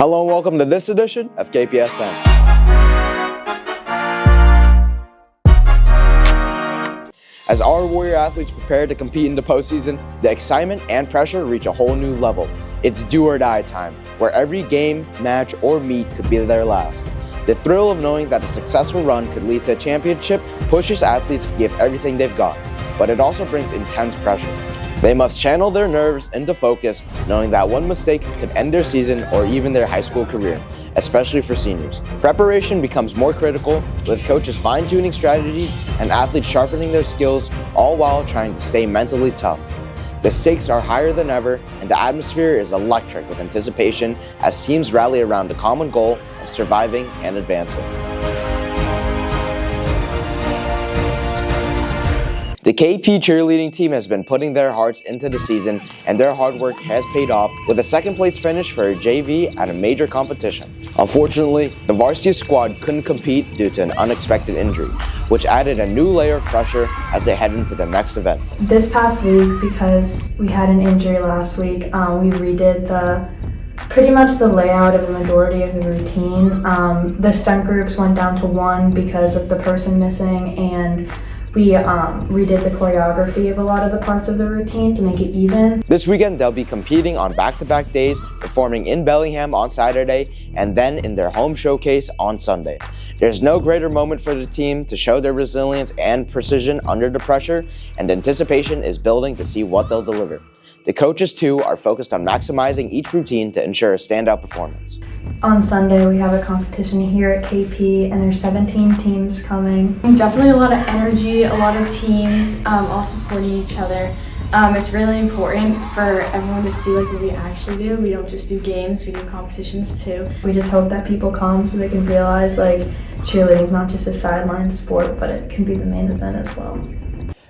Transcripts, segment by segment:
Hello and welcome to this edition of Kpsn. As our Warrior athletes prepare to compete in the postseason, the excitement and pressure reach a whole new level. It's do or die time, where every game, match, or meet could be their last. The thrill of knowing that a successful run could lead to a championship pushes athletes to give everything they've got, but it also brings intense pressure. They must channel their nerves into focus, knowing that one mistake could end their season or even their high school career, especially for seniors. Preparation becomes more critical, with coaches fine-tuning strategies and athletes sharpening their skills, all while trying to stay mentally tough. The stakes are higher than ever, and the atmosphere is electric with anticipation as teams rally around the common goal of surviving and advancing. The KP cheerleading team has been putting their hearts into the season, and their hard work has paid off with a second-place finish for a JV at a major competition. Unfortunately, the varsity squad couldn't compete due to an unexpected injury, which added a new layer of pressure as they head into the next event. This past week, because we had an injury last week, we redid pretty much the layout of the majority of the routine. The stunt groups went down to one because of the person missing, and we redid the choreography of a lot of the parts of the routine to make it even. This weekend, they'll be competing on back-to-back days, performing in Bellingham on Saturday, and then in their home showcase on Sunday. There's no greater moment for the team to show their resilience and precision under the pressure, and anticipation is building to see what they'll deliver. The coaches, too, are focused on maximizing each routine to ensure a standout performance. On Sunday, we have a competition here at KP, and there's 17 teams coming. Definitely a lot of energy, a lot of teams all supporting each other. It's really important for everyone to see what we actually do. We don't just do games, we do competitions too. We just hope that people come so they can realize cheerleading is not just a sideline sport, but it can be the main event as well.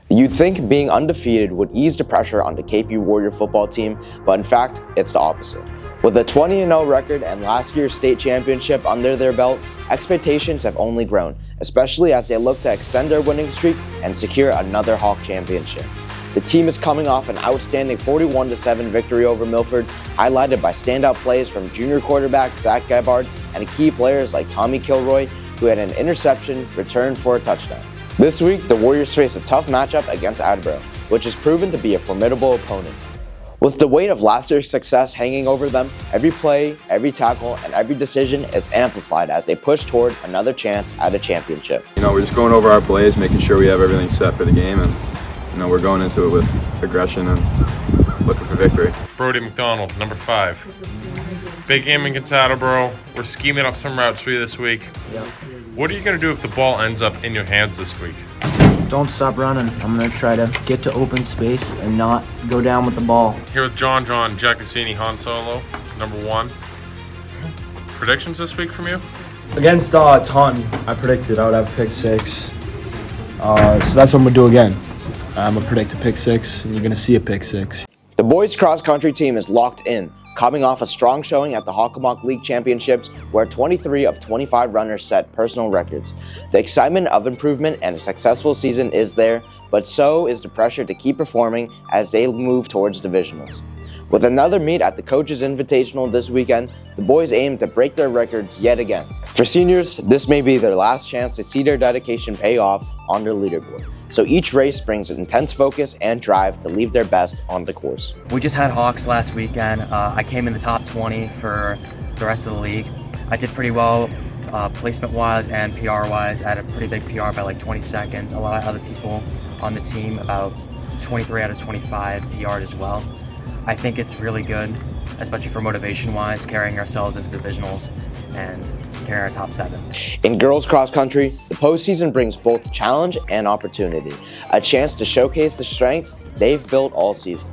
You'd think being undefeated would ease the pressure on the KP Warrior football team, but in fact, it's the opposite. With a 20-0 record and last year's state championship under their belt, expectations have only grown, especially as they look to extend their winning streak and secure another Hawk championship. The team is coming off an outstanding 41-7 victory over Milford, highlighted by standout plays from junior quarterback Zach Gebhard and key players like Tommy Kilroy, who had an interception returned for a touchdown. This week, the Warriors face a tough matchup against Attleboro, which has proven to be a formidable opponent. With the weight of last year's success hanging over them, every play, every tackle, and every decision is amplified as they push toward another chance at a championship. We're just going over our plays, making sure we have everything set for the game, and we're going into it with aggression and looking for victory. Brody McDonald, number 5. Big game against Attleboro. We're scheming up some routes for you this week. Yep. What are you going to do if the ball ends up in your hands this week? Don't stop running. I'm going to try to get to open space and not go down with the ball. Here with John Giaccassini, Han Solo, number 1. Predictions this week from you? Against Taunton, I predicted I would have pick 6. So that's what I'm going to do again. I'm going to predict a pick 6, and you're going to see a pick 6. The boys cross-country team is locked in, coming off a strong showing at the Hockomock League Championships, where 23 of 25 runners set personal records. The excitement of improvement and a successful season is there, but so is the pressure to keep performing as they move towards divisionals. With another meet at the Coaches Invitational this weekend, the boys aim to break their records yet again. For seniors, this may be their last chance to see their dedication pay off on their leaderboard. So each race brings intense focus and drive to leave their best on the course. We just had Hawks last weekend. I came in the top 20 for the rest of the league. I did pretty well placement-wise and PR-wise. I had a pretty big PR by 20 seconds. A lot of other people on the team, about 23 out of 25, PR'd as well. I think it's really good, especially for motivation-wise, carrying ourselves into divisionals and carrying our top 7. In girls cross country, the postseason brings both challenge and opportunity, a chance to showcase the strength they've built all season.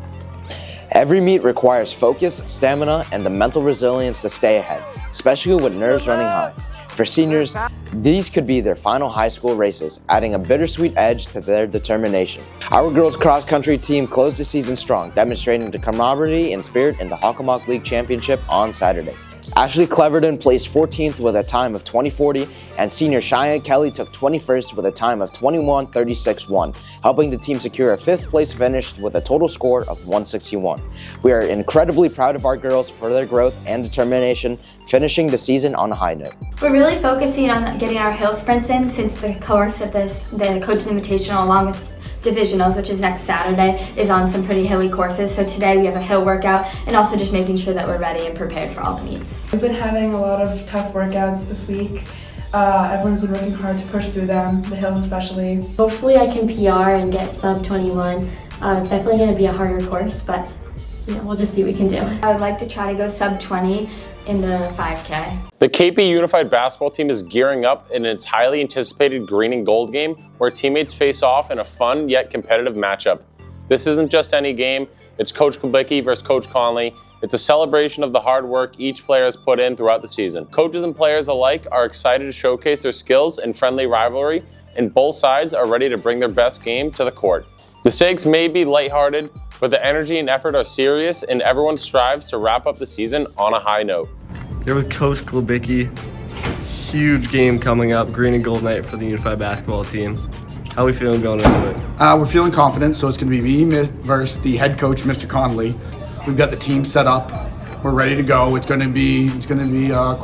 Every meet requires focus, stamina, and the mental resilience to stay ahead, especially with nerves running high. For seniors, these could be their final high school races, adding a bittersweet edge to their determination. Our girls cross country team closed the season strong, demonstrating the camaraderie and spirit in the Hockomock League Championship on Saturday. Ashley Cleverton placed 14th with a time of 20:40, and senior Cheyenne Kelly took 21st with a time of 21:36.1, helping the team secure a 5th place finish with a total score of 161. We are incredibly proud of our girls for their growth and determination, finishing the season on a high note. We're really focusing on getting our hill sprints in since the course of the Coaches Invitational, along with divisionals, which is next Saturday, is on some pretty hilly courses. So today we have a hill workout and also just making sure that we're ready and prepared for all the meets. We've been having a lot of tough workouts this week. Everyone's been working hard to push through them, the hills especially. Hopefully I can PR and get sub 21. It's definitely going to be a harder course, but we'll just see what we can do. I would like to try to go sub 20 in the 5K. The KP Unified basketball team is gearing up in its highly anticipated green and gold game where teammates face off in a fun yet competitive matchup. This isn't just any game, it's Coach Kubicki versus Coach Conley. It's a celebration of the hard work each player has put in throughout the season. Coaches and players alike are excited to showcase their skills in friendly rivalry, and both sides are ready to bring their best game to the court. The stakes may be lighthearted, but the energy and effort are serious, and everyone strives to wrap up the season on a high note. Here with Coach Klobicki. Huge game coming up, green and gold night for the Unified basketball team. How are we feeling going into it? We're feeling confident, so it's going to be me versus the head coach, Mr. Conley. We've got the team set up. We're ready to go. It's going to be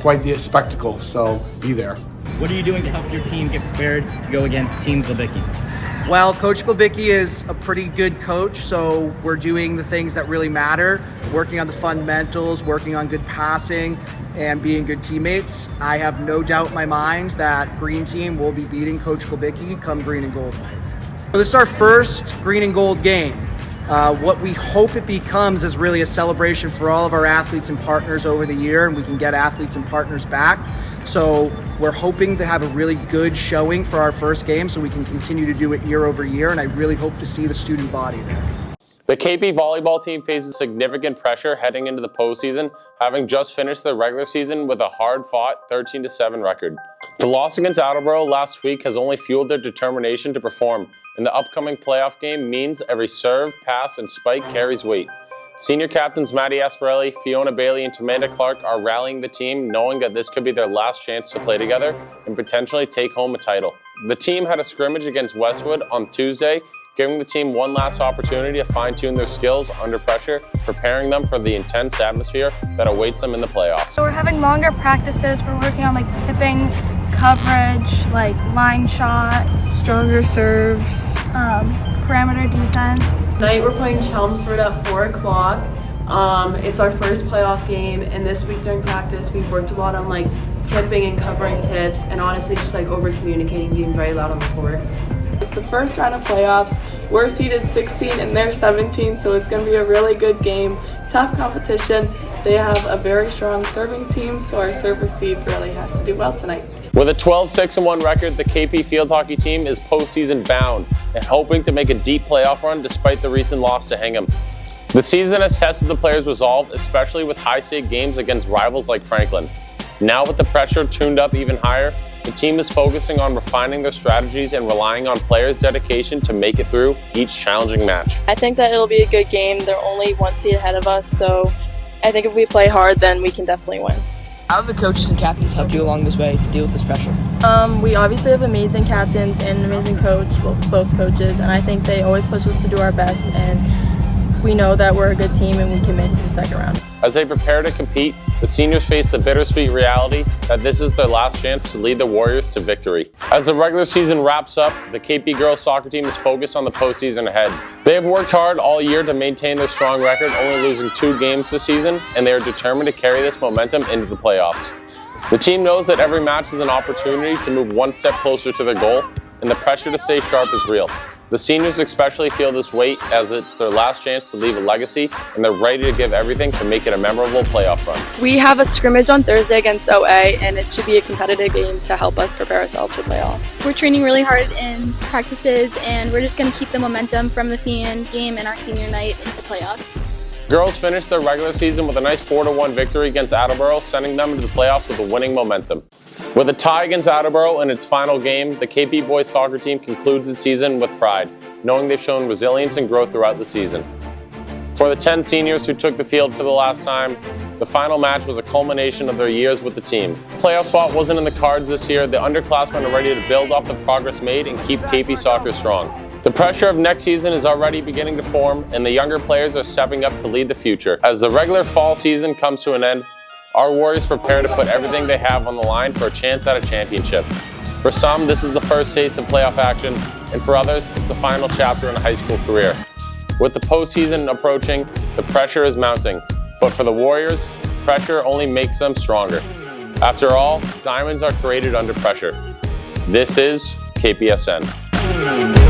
quite the spectacle, so be there. What are you doing to help your team get prepared to go against Team Klobicki? Well, Coach Klobicki is a pretty good coach, so we're doing the things that really matter, working on the fundamentals, working on good passing, and being good teammates. I have no doubt in my mind that Green Team will be beating Coach Klobicki come green and gold. So this is our first green and gold game. What we hope it becomes is really a celebration for all of our athletes and partners over the year, and we can get athletes and partners back. So we're hoping to have a really good showing for our first game so we can continue to do it year over year, and I really hope to see the student body there. The KP volleyball team faces significant pressure heading into the postseason, having just finished their regular season with a hard-fought 13-7 record. The loss against Attleboro last week has only fueled their determination to perform, and the upcoming playoff game means every serve, pass, and spike carries weight. Senior captains Maddie Asparelli, Fiona Bailey, and Tamanda Clark are rallying the team, knowing that this could be their last chance to play together and potentially take home a title. The team had a scrimmage against Westwood on Tuesday, giving the team one last opportunity to fine-tune their skills under pressure, preparing them for the intense atmosphere that awaits them in the playoffs. So we're having longer practices. We're working on tipping, coverage, line shots, stronger serves, perimeter defense. Tonight we're playing Chelmsford at 4 o'clock. It's our first playoff game, and this week during practice we've worked a lot on tipping and covering tips, and honestly just over communicating, being very loud on the court. It's the first round of playoffs. We're seeded 16 and they're 17, so it's going to be a really good game. Tough competition. They have a very strong serving team, so our server seed really has to do well tonight. With a 12-6-1 record, the KP field hockey team is postseason bound and hoping to make a deep playoff run despite the recent loss to Hingham. The season has tested the players' resolve, especially with high-stakes games against rivals like Franklin. Now with the pressure tuned up even higher, the team is focusing on refining their strategies and relying on players' dedication to make it through each challenging match. I think that it'll be a good game. They're only one seed ahead of us, so I think if we play hard, then we can definitely win. How have the coaches and captains helped you along this way to deal with this pressure? We obviously have amazing captains and an amazing coach, both coaches, and I think they always push us to do our best, and we know that we're a good team and we can make it to the second round. As they prepare to compete, the seniors face the bittersweet reality that this is their last chance to lead the Warriors to victory. As the regular season wraps up, the KP girls soccer team is focused on the postseason ahead. They have worked hard all year to maintain their strong record, only losing 2 games this season, and they are determined to carry this momentum into the playoffs. The team knows that every match is an opportunity to move one step closer to their goal, and the pressure to stay sharp is real. The seniors especially feel this weight as it's their last chance to leave a legacy, and they're ready to give everything to make it a memorable playoff run. We have a scrimmage on Thursday against OA, and it should be a competitive game to help us prepare ourselves for playoffs. We're training really hard in practices, and we're just going to keep the momentum from the Thean game and our senior night into playoffs. Girls finished their regular season with a nice 4-1 victory against Attleboro, sending them into the playoffs with a winning momentum. With a tie against Attleboro in its final game, the KP boys soccer team concludes its season with pride, knowing they've shown resilience and growth throughout the season. For the 10 seniors who took the field for the last time, the final match was a culmination of their years with the team. Playoff spot wasn't in the cards this year. The underclassmen are ready to build off the progress made and keep KP soccer strong. The pressure of next season is already beginning to form, and the younger players are stepping up to lead the future. As the regular fall season comes to an end, our Warriors prepare to put everything they have on the line for a chance at a championship. For some, this is the first taste of playoff action, and for others, it's the final chapter in a high school career. With the postseason approaching, the pressure is mounting. But for the Warriors, pressure only makes them stronger. After all, diamonds are created under pressure. This is KPSN.